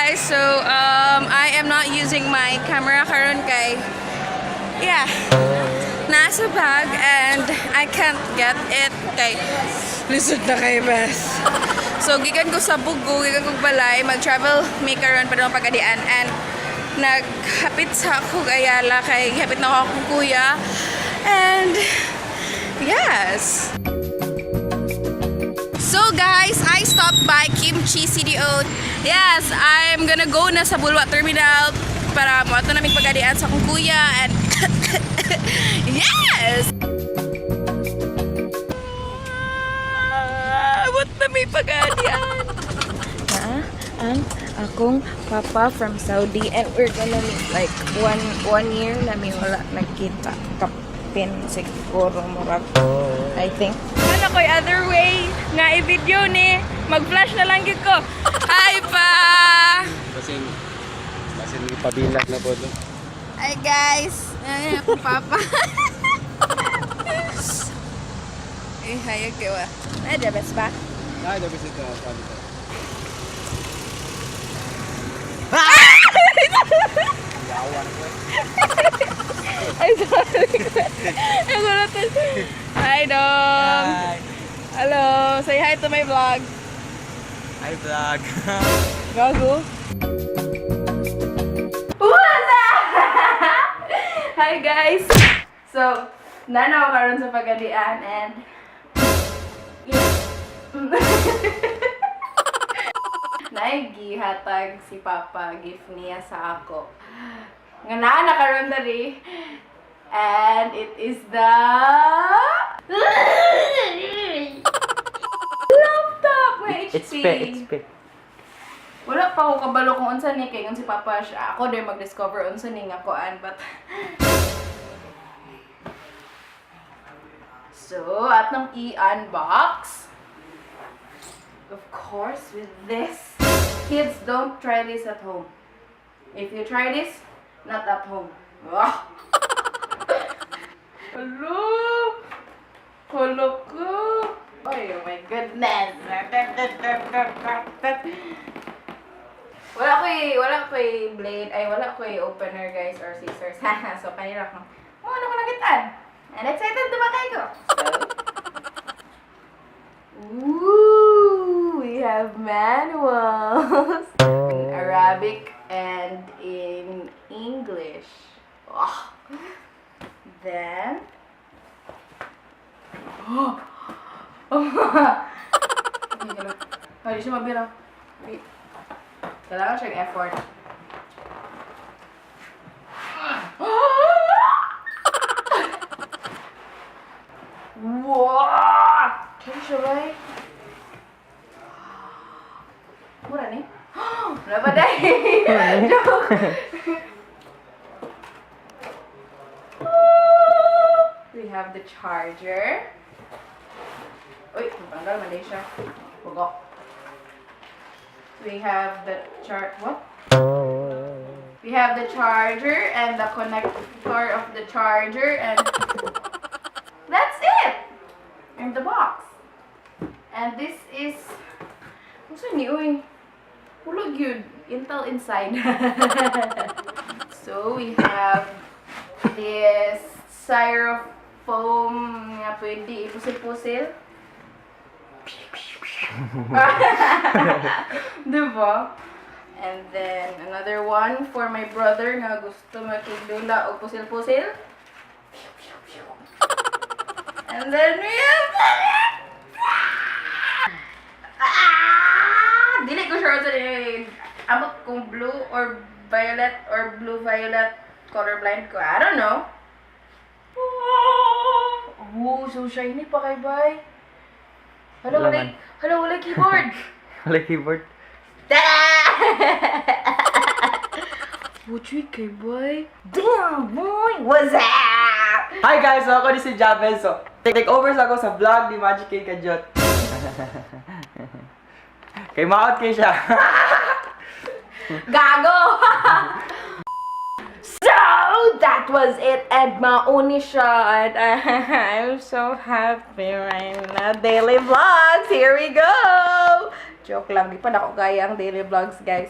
guys, so I am not using my camera karon kay nasa bag and I can't get it kay lisod na kay bes. So gikan ko sa Bugo, gikan ko balay, mag-travel me karon para mapagadian and naghapit sa ako Ayala kay hapit na ako akong kuya and yes. So guys, I stopped by Kimchi CDO. Yes, I'm gonna go na sa Bulwa Terminal para mo ato naming pagadian sa akong kuya and yes! What na may pagadian? Ang akong papa from Saudi and we're gonna meet like one year namin wala nagkita kapin siguro murag I think. Ano ko'y other way nga i-video ni mag-flash na lang yun ko. Hi pa! Kasing ipabilag na po doon. Hi guys! Ay, ako papa. Eh, hayag kayo ah. Ay, the best ba? Ay, the best ito. Yawan ko eh. Ay, sorry. Ay, sorry. Hi, Dom. Hi. Hello. Say hi to my vlog. Hi, vlog. Gago. What's up? Hi, guys. So, nanaw karon sa pagadian and naigihatag si Papa gift niya sa ako. Nga na karon dali. And it is the laptop may HP. It's spec. Wala pa ako kabalo kung unsa ni kay si Papa siya. Ako din mag-discover unsa ni nga kuan but so, atong i-unbox. Of course, with this. Kids, don't try this at home. If you try this, not at home. Wow. Hello! Hello ko! Oh my goodness! Wala ko blade, ay wala ko opener guys or scissors. So, kanila ko. Ano ko nagitan? And excited to makay ko. So, ooh, we have manuals in Arabic and in English. Oh. Then, hindi siya mabira. Wait. Kailangan siyang effort. Wow! Can you try? Mura ni? Wala ba dahil? Joke! We have the charger. Uy, tanggal Malaysia. Bugok. We have the We have the charger and the connector of the charger and that's it! In the box. And this is what's ni uy? Hulog yun. Intel inside. So we have this styrofoam nga pwede ipusil-pusil. Diba? And then another one for my brother nga gusto makigdula o pusil-pusil. And then we have dili ko sure sa abot kung blue or violet or blue-violet colorblind ko. I don't know. Oh, so shiny pa kay bay. Hello, wala keyboard. Wala keyboard. Wuchi kay bay. Damn boy, what's up? Hi guys, so ako ni si Javel. So, take over sa ako sa vlog ni Magic Kay Kajot. Kay maot kay siya. Gago! So, that was it and mauni siya and I'm so happy right now. Daily vlogs, here we go! Joke lang, di pa na ako gaya ang daily vlogs guys.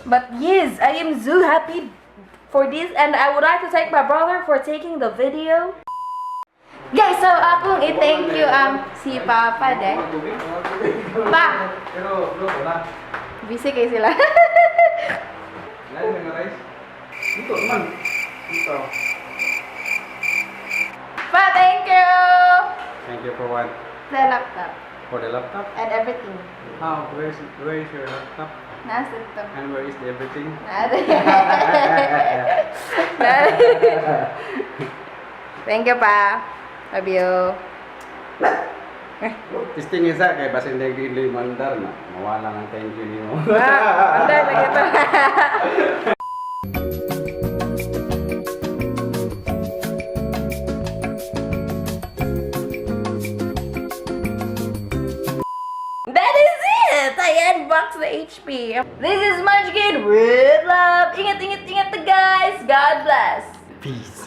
But yes, I am so happy for this, and I would like to thank my brother for taking the video. Guys, so akong i-thank you si Papa de. Pa! Pero, bro, wala. Busy kayo sila. Lain na rice. Dito, man. Dito. Pa, thank you! Thank you for what? The laptop For the laptop? and everything. How? Where is your laptop? Nasa ito. And where is the everything? Thank you, Pa. Love you. Testing isa kay basin hindi gili mandar na. Mawala ng thank you nimo. Andar lagi ito. That is it! I unboxed the HP. This is Munchkin with love. Ingat, ingat, ingat, guys. God bless. Peace.